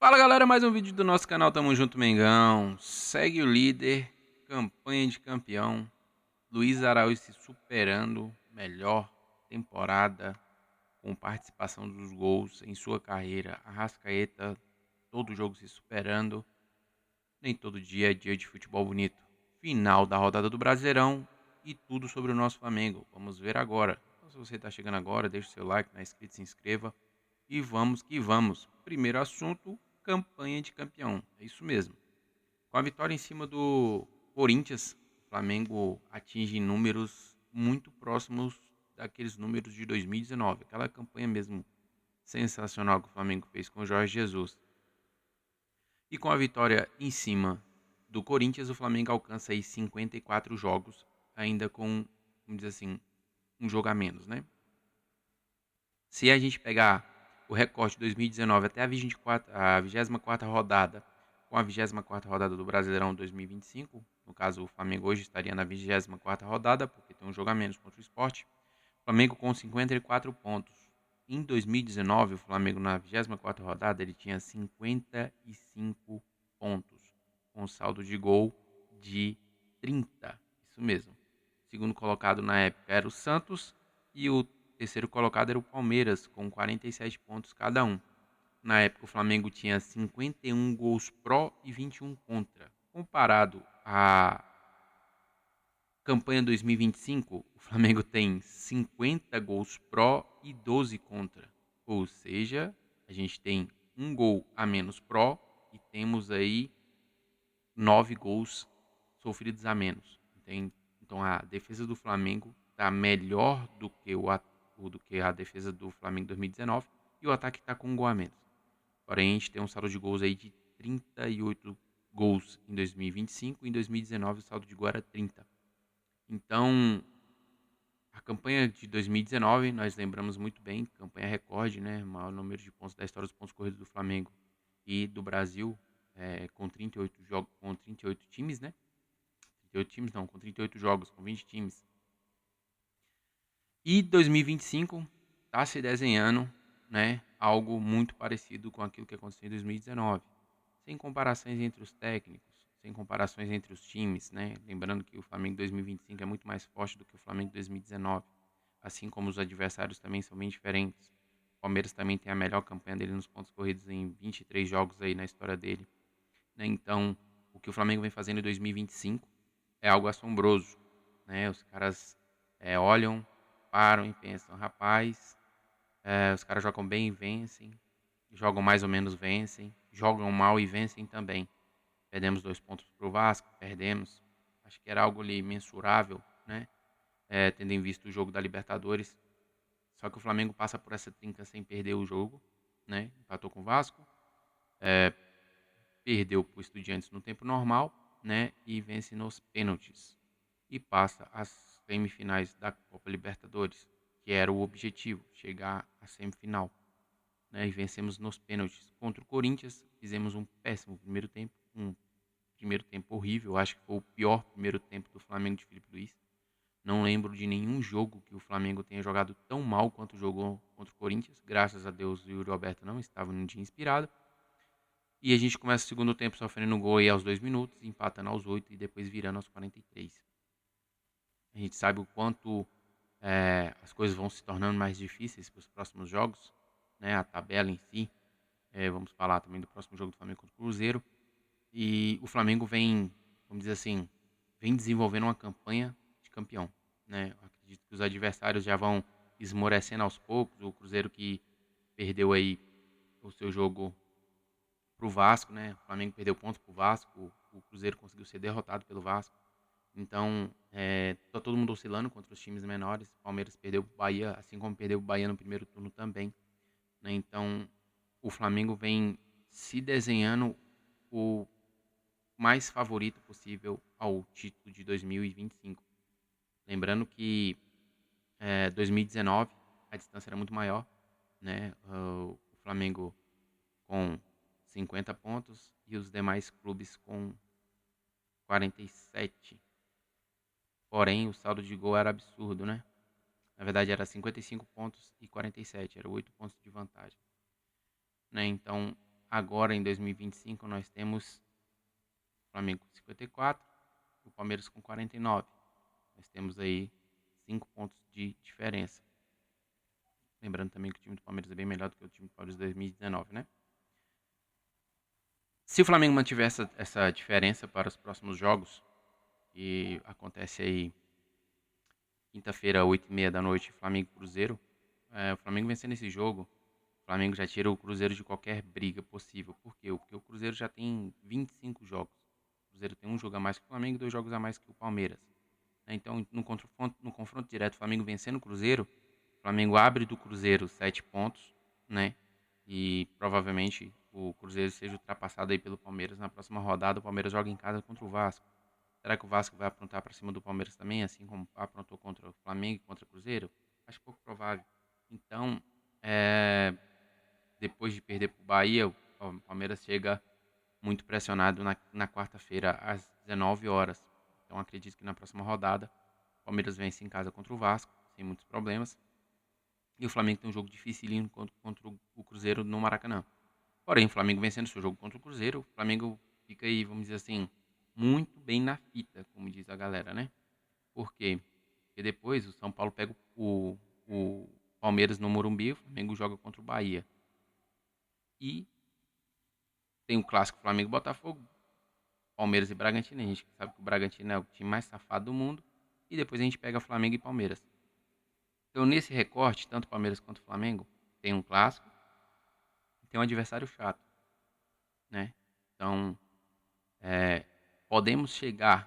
Fala galera, mais um vídeo do nosso canal Tamo Junto Mengão. Segue o líder, campanha de campeão. Luiz Araújo se superando, melhor temporada com participação dos gols em sua carreira. Arrascaeta, todo jogo se superando. Nem todo dia é dia de futebol bonito. Final da rodada do Brasileirão e tudo sobre o nosso Flamengo. Vamos ver agora. Então, se você está chegando agora, deixa o seu like, não é inscrito, se inscreva. E vamos que vamos. Primeiro assunto, campanha de campeão. É isso mesmo. Com a vitória em cima do Corinthians, o Flamengo atinge números muito próximos daqueles números de 2019. Aquela campanha mesmo sensacional que o Flamengo fez com o Jorge Jesus. E com a vitória em cima do Corinthians, o Flamengo alcança aí 54 jogos, ainda com, vamos dizer assim, um jogo a menos, né? Se a gente pegar o recorte de 2019 até a 24ª rodada, com a 24ª rodada do Brasileirão 2025, no caso o Flamengo hoje estaria na 24ª rodada, porque tem um jogo a menos contra o Sport, o Flamengo com 54 pontos. Em 2019, o Flamengo na 24ª rodada ele tinha 55 pontos, com saldo de gol de 30, isso mesmo. O segundo colocado na época era o Santos e o terceiro colocado era o Palmeiras, com 47 pontos cada um. Na época, o Flamengo tinha 51 gols pró e 21 contra. Comparado à campanha 2025, o Flamengo tem 50 gols pró e 12 contra. Ou seja, a gente tem um gol a menos pró e temos aí 9 gols sofridos a menos. Então a defesa do Flamengo está melhor do que a defesa do Flamengo em 2019 e o ataque está com um gol a menos. Porém, a gente tem um saldo de gols aí de 38 gols em 2025 e em 2019 o saldo de gol era 30. Então, a campanha de 2019, nós lembramos muito bem, campanha recorde, né? Maior número de pontos da história dos pontos corridos do Flamengo e do Brasil, com 38 jogos, com 38 times, né? 38 times não, com 38 jogos, com 20 times. E 2025 está se desenhando, né, algo muito parecido com aquilo que aconteceu em 2019. Sem comparações entre os técnicos, sem comparações entre os times, né? Lembrando que o Flamengo 2025 é muito mais forte do que o Flamengo 2019, assim como os adversários também são bem diferentes. O Palmeiras também tem a melhor campanha dele nos pontos corridos em 23 jogos aí na história dele, né? Então, o que o Flamengo vem fazendo em 2025 é algo assombroso, né? Os caras olham, param e pensam, rapaz, os caras jogam bem e vencem, jogam mais ou menos vencem, jogam mal e vencem também. Perdemos 2 pontos pro Vasco, perdemos. Acho que era algo ali mensurável, né? Tendo em vista o jogo da Libertadores. Só que o Flamengo passa por essa trinca sem perder o jogo, né? Empatou com o Vasco, perdeu para o Estudiantes no tempo normal, né? E vence nos pênaltis. E passa às semifinais da Copa Libertadores, que era o objetivo, chegar à semifinal, né? E vencemos nos pênaltis. Contra o Corinthians, fizemos um péssimo primeiro tempo, um primeiro tempo horrível. Acho que foi o pior primeiro tempo do Flamengo de Felipe Luiz. Não lembro de nenhum jogo que o Flamengo tenha jogado tão mal quanto jogou contra o Corinthians. Graças a Deus o Yuri Alberto não estava num dia inspirado. E a gente começa o segundo tempo sofrendo um gol aí aos 2 minutos, empatando aos 8 e depois virando aos 43. A gente sabe o quanto as coisas vão se tornando mais difíceis para os próximos jogos, né? A tabela em si. Vamos falar também do próximo jogo do Flamengo contra o Cruzeiro. E o Flamengo vem, vamos dizer assim, vem desenvolvendo uma campanha de campeão, né? Eu acredito que os adversários já vão esmorecendo aos poucos. O Cruzeiro que perdeu aí o seu jogo pro Vasco, né? O Flamengo perdeu pontos pro Vasco, o Cruzeiro conseguiu ser derrotado pelo Vasco. Então, tá todo mundo oscilando contra os times menores. O Palmeiras perdeu pro Bahia, assim como perdeu o Bahia no primeiro turno também, né? Então, o Flamengo vem se desenhando o mais favorito possível ao título de 2025. Lembrando que 2019 a distância era muito maior, né? O Flamengo com 50 pontos e os demais clubes com 47. Porém, o saldo de gol era absurdo, né? Na verdade, era 55 pontos e 47, era 8 pontos de vantagem, né? Então, agora em 2025 nós temos o Flamengo com 54 e o Palmeiras com 49. Nós temos aí 5 pontos de diferença. Lembrando também que o time do Palmeiras é bem melhor do que o time do Palmeiras de 2019, né? Se o Flamengo mantiver essa diferença para os próximos jogos, que acontece aí quinta-feira, 8h30 da noite, Flamengo e Cruzeiro, o Flamengo vencendo esse jogo, o Flamengo já tira o Cruzeiro de qualquer briga possível. Por quê? Porque o Cruzeiro já tem 25 jogos. O Cruzeiro tem um jogo a mais que o Flamengo e 2 jogos a mais que o Palmeiras. Então, no confronto direto, o Flamengo vencendo o Cruzeiro, o Flamengo abre do Cruzeiro 7 pontos, né? E provavelmente o Cruzeiro seja ultrapassado aí pelo Palmeiras na próxima rodada. O Palmeiras joga em casa contra o Vasco. Será que o Vasco vai aprontar para cima do Palmeiras também, assim como aprontou contra o Flamengo e contra o Cruzeiro? Acho pouco provável. Então, depois de perder para o Bahia, o Palmeiras chega muito pressionado na quarta-feira às 19 horas. Então, acredito que na próxima rodada o Palmeiras vence em casa contra o Vasco, sem muitos problemas. E o Flamengo tem um jogo dificílimo contra o Cruzeiro no Maracanã. Porém, o Flamengo vencendo seu jogo contra o Cruzeiro, o Flamengo fica aí, vamos dizer assim, muito bem na fita, como diz a galera, né? Por quê? Porque depois o São Paulo pega o Palmeiras no Morumbi, o Flamengo joga contra o Bahia. E tem o clássico Flamengo e Botafogo, Palmeiras e Bragantino. A gente sabe que o Bragantino é o time mais safado do mundo. E depois a gente pega Flamengo e Palmeiras. Então, nesse recorte, tanto Palmeiras quanto Flamengo tem um clássico e tem um adversário chato, né? Então, podemos chegar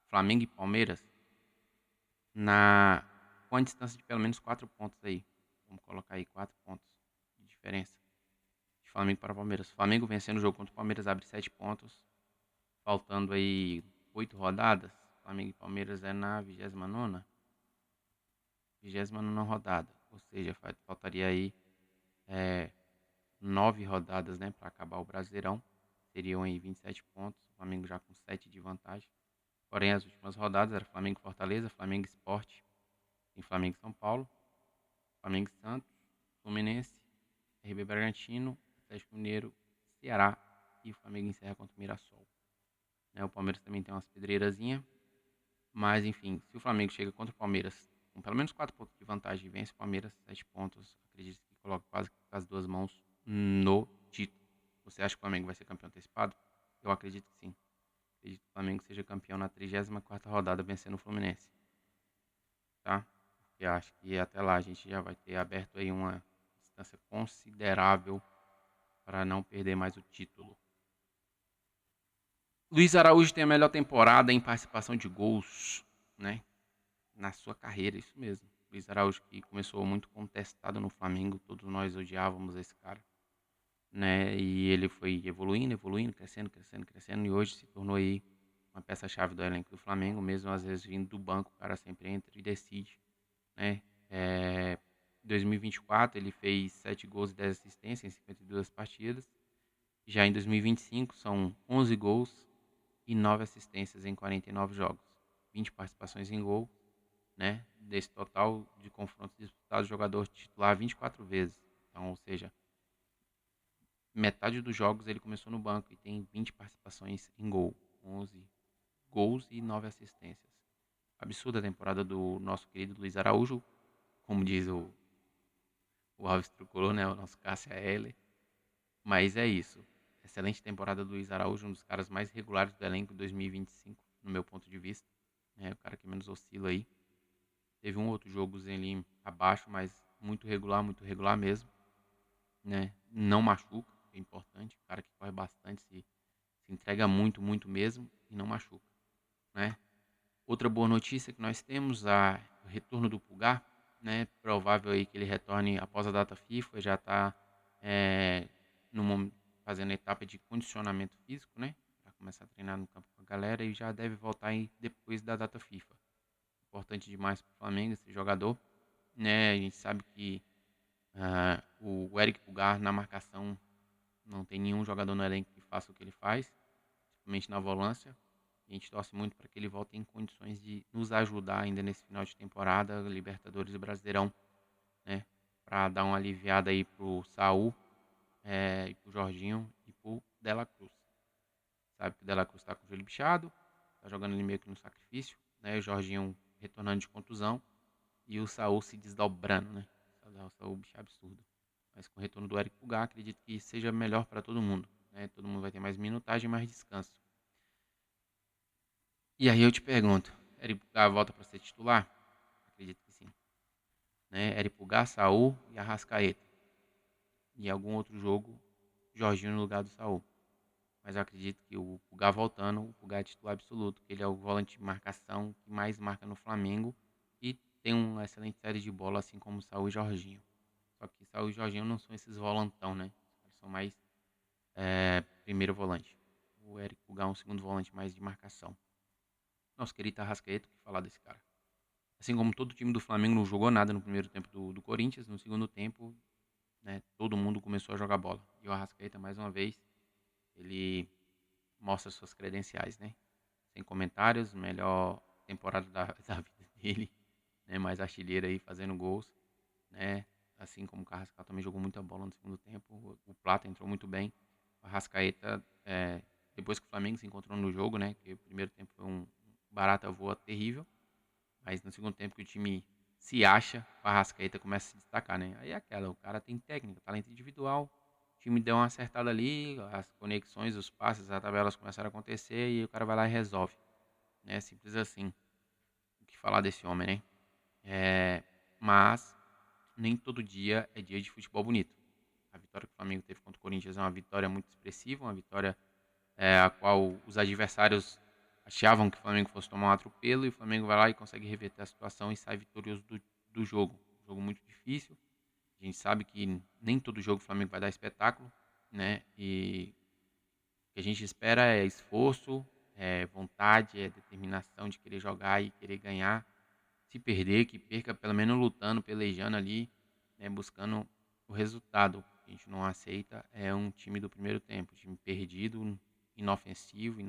Flamengo e Palmeiras com a distância de pelo menos 4 pontos aí. Vamos colocar aí 4 pontos de diferença de Flamengo para Palmeiras. Flamengo vencendo o jogo contra o Palmeiras abre 7 pontos, faltando aí 8 rodadas. Flamengo e Palmeiras é na 29ª rodada, ou seja, faltaria aí 9 rodadas, né, para acabar o Brasileirão. Seriam aí 27 pontos, o Flamengo já com 7 de vantagem. Porém, as últimas rodadas eram Flamengo e Fortaleza, Flamengo e Sport, em Flamengo e São Paulo, Flamengo e Santos, Fluminense, RB Bragantino, Atlético Mineiro, Ceará e o Flamengo encerra contra o Mirassol. O Palmeiras também tem umas pedreirazinhas, mas enfim, se o Flamengo chega contra o Palmeiras com pelo menos 4 pontos de vantagem e vence o Palmeiras, 7 pontos, acredito que coloca quase com as duas mãos no título. Você acha que o Flamengo vai ser campeão antecipado? Eu acredito que sim. Acredito que o Flamengo seja campeão na 34ª rodada, vencendo o Fluminense. Tá? Porque acho que até lá a gente já vai ter aberto aí uma distância considerável para não perder mais o título. Luiz Araújo tem a melhor temporada em participação de gols, né? Na sua carreira, isso mesmo. Luiz Araújo, que começou muito contestado no Flamengo, todos nós odiávamos esse cara, né? E ele foi evoluindo, crescendo, e hoje se tornou aí uma peça-chave do elenco do Flamengo, mesmo às vezes vindo do banco, o cara sempre entra e decide, né? Em 2024 ele fez 7 gols e 10 assistências em 52 partidas. Já em 2025 são 11 gols e 9 assistências em 49 jogos. 20 participações em gol, né? Desse total de confrontos disputados, o jogador titular 24 vezes. Então, ou seja, metade dos jogos ele começou no banco e tem 20 participações em gol. 11 gols e 9 assistências. Absurda a temporada do nosso querido Luiz Araújo, como diz o Alves Tricolor, né? O nosso Cássia Heller. Mas é isso. Excelente temporada do Luiz Araújo, um dos caras mais regulares do elenco em 2025, no meu ponto de vista. O cara que menos oscila aí. Teve um outro jogozinho ali abaixo, mas muito regular mesmo. Né? Não machuca, é importante. O cara que corre bastante, se entrega muito mesmo e não machuca. Né? Outra boa notícia que nós temos, o retorno do Pulgar. Né? Provável aí que ele retorne após a data FIFA, já está fazendo a etapa de condicionamento físico, né? Para começar a treinar no campo com a galera e já deve voltar aí depois da data FIFA. Importante demais para o Flamengo esse jogador, né? A gente sabe que o Eric Pulgar na marcação não tem nenhum jogador no elenco que faça o que ele faz, principalmente na volância. A gente torce muito para que ele volte em condições de nos ajudar ainda nesse final de temporada, Libertadores e Brasileirão, né? Para dar uma aliviada aí pro Saul, e pro Jorginho e pro Dela Cruz. Sabe que o Dela Cruz tá com o joelho bichado, tá jogando ali meio que no sacrifício, né? O Jorginho retornando de contusão e o Saul se desdobrando, né? O Saul, bicho absurdo. Mas com o retorno do Eric Pulgar, acredito que seja melhor para todo mundo, né? Todo mundo vai ter mais minutagem e mais descanso. E aí eu te pergunto, Eric Pulgar volta para ser titular? Acredito que sim. Né? Eric Pulgar, Saul e Arrascaeta. E algum outro jogo, Jorginho no lugar do Saul. Mas eu acredito que o Pulgar voltando, o Pulgar é titular absoluto, que ele é o volante de marcação que mais marca no Flamengo e tem uma excelente série de bola, assim como o Saul e Jorginho. Só que Saul e Jorginho não são esses volantão, né? Eles são mais primeiro volante. O Eric Pulgar é um segundo volante mais de marcação. Nosso querido Arrascaeta, o que falar desse cara? Assim como todo o time do Flamengo não jogou nada no primeiro tempo do Corinthians, no segundo tempo, né, todo mundo começou a jogar bola. E o Arrascaeta, mais uma vez, ele mostra suas credenciais, né? Sem comentários, melhor temporada da vida dele, né? Mais artilheiro aí, fazendo gols, né? Assim como o Carrascal também jogou muita bola no segundo tempo. O Plata entrou muito bem. O Arrascaeta, depois que o Flamengo se encontrou no jogo, né? Que o primeiro tempo foi um barata voa terrível. Mas no segundo tempo que o time se acha, o Arrascaeta começa a se destacar, né? Aí é aquela, o cara tem técnica, talento individual. O time deu uma acertada ali, as conexões, os passes, as tabelas começaram a acontecer e o cara vai lá e resolve. Né? Simples assim. O que falar desse homem, né? Mas nem todo dia é dia de futebol bonito. A vitória que o Flamengo teve contra o Corinthians é uma vitória muito expressiva, uma vitória a qual os adversários achavam que o Flamengo fosse tomar um atropelo e o Flamengo vai lá e consegue reverter a situação e sai vitorioso do jogo. Um jogo muito difícil. A gente sabe que nem todo jogo o Flamengo vai dar espetáculo, né? E o que a gente espera é esforço, é vontade, é determinação de querer jogar e querer ganhar. Se perder, que perca pelo menos lutando, pelejando ali, né, buscando o resultado. O que a gente não aceita é um time do primeiro tempo, time perdido, inofensivo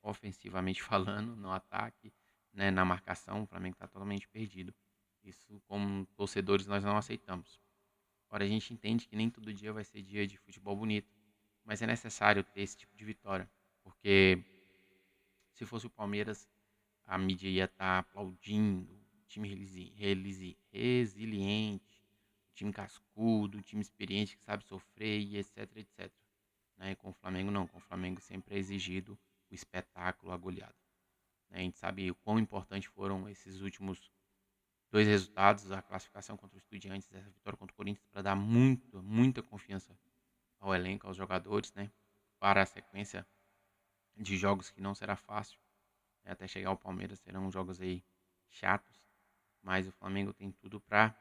ofensivamente falando, no ataque, né, na marcação, o Flamengo está totalmente perdido. Isso, como torcedores, nós não aceitamos. Agora, a gente entende que nem todo dia vai ser dia de futebol bonito, mas é necessário ter esse tipo de vitória, porque se fosse o Palmeiras, a mídia ia estar aplaudindo, time resiliente, time cascudo, time experiente que sabe sofrer e etc, etc. Né? E com o Flamengo não, com o Flamengo sempre é exigido o espetáculo, a goleada. Né? A gente sabe o quão importantes foram esses últimos dois resultados, a classificação contra o Estudiantes, essa vitória contra o Corinthians, para dar muita, muita confiança ao elenco, aos jogadores, né? Para a sequência de jogos que não será fácil. Até chegar ao Palmeiras serão jogos aí chatos, mas o Flamengo tem tudo para,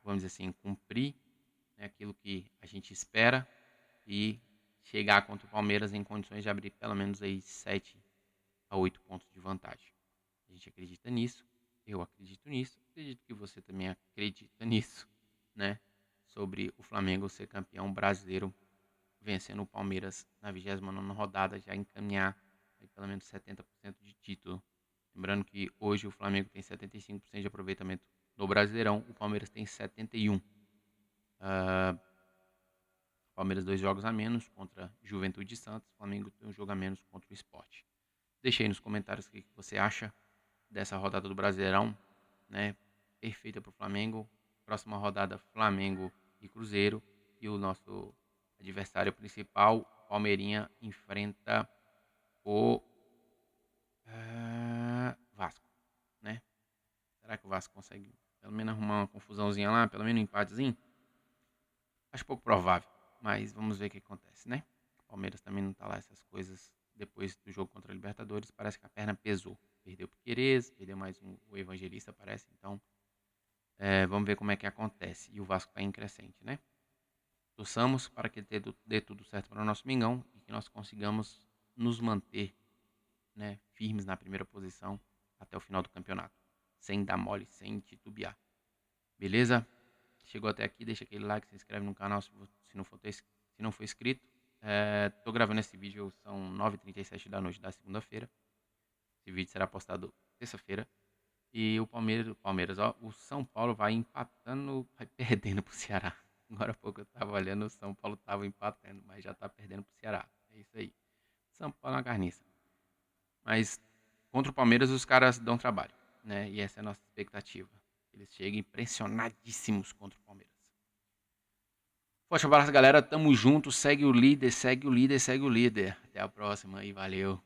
vamos dizer assim, cumprir, né, aquilo que a gente espera e chegar contra o Palmeiras em condições de abrir pelo menos aí 7 a 8 pontos de vantagem. A gente acredita nisso, eu acredito nisso, acredito que você também acredita nisso, né? Sobre o Flamengo ser campeão brasileiro, vencendo o Palmeiras na 29ª rodada, já encaminhar aí pelo menos 70% de título. Lembrando que hoje o Flamengo tem 75% de aproveitamento no Brasileirão, o Palmeiras tem 71%. O Palmeiras 2 jogos a menos contra Juventude e Santos, o Flamengo tem um jogo a menos contra o Sport. Deixe aí nos comentários o que você acha dessa rodada do Brasileirão, né? Perfeita para o Flamengo. Próxima rodada, Flamengo e Cruzeiro. E o nosso adversário principal, Palmeirinha, enfrenta o Vasco, né? Será que o Vasco consegue pelo menos arrumar uma confusãozinha lá, pelo menos um empatezinho? Acho pouco provável, mas vamos ver o que acontece, né? O Palmeiras também não tá lá essas coisas depois do jogo contra a Libertadores, parece que a perna pesou. Perdeu o Piquerez, perdeu mais o Evangelista, parece, então vamos ver como é que acontece. E o Vasco tá em crescente, né? Torçamos para que dê tudo certo para o nosso Mengão e que nós consigamos nos manter, né, firmes na primeira posição até o final do campeonato, sem dar mole, sem titubear. Beleza? Chegou até aqui, deixa aquele like, se inscreve no canal se não for inscrito. Tô gravando esse vídeo, são 9h37 da noite da segunda-feira. Esse vídeo será postado terça-feira. E o Palmeiras, ó, o São Paulo vai empatando, vai perdendo pro Ceará. Agora há pouco eu tava olhando, o São Paulo tava empatando, mas já tá perdendo pro Ceará. É isso aí. São Paulo é uma carniça. Mas contra o Palmeiras os caras dão trabalho, né? E essa é a nossa expectativa. Eles cheguem pressionadíssimos contra o Palmeiras. Forte abraço, galera. Tamo junto. Segue o líder, segue o líder, segue o líder. Até a próxima e valeu.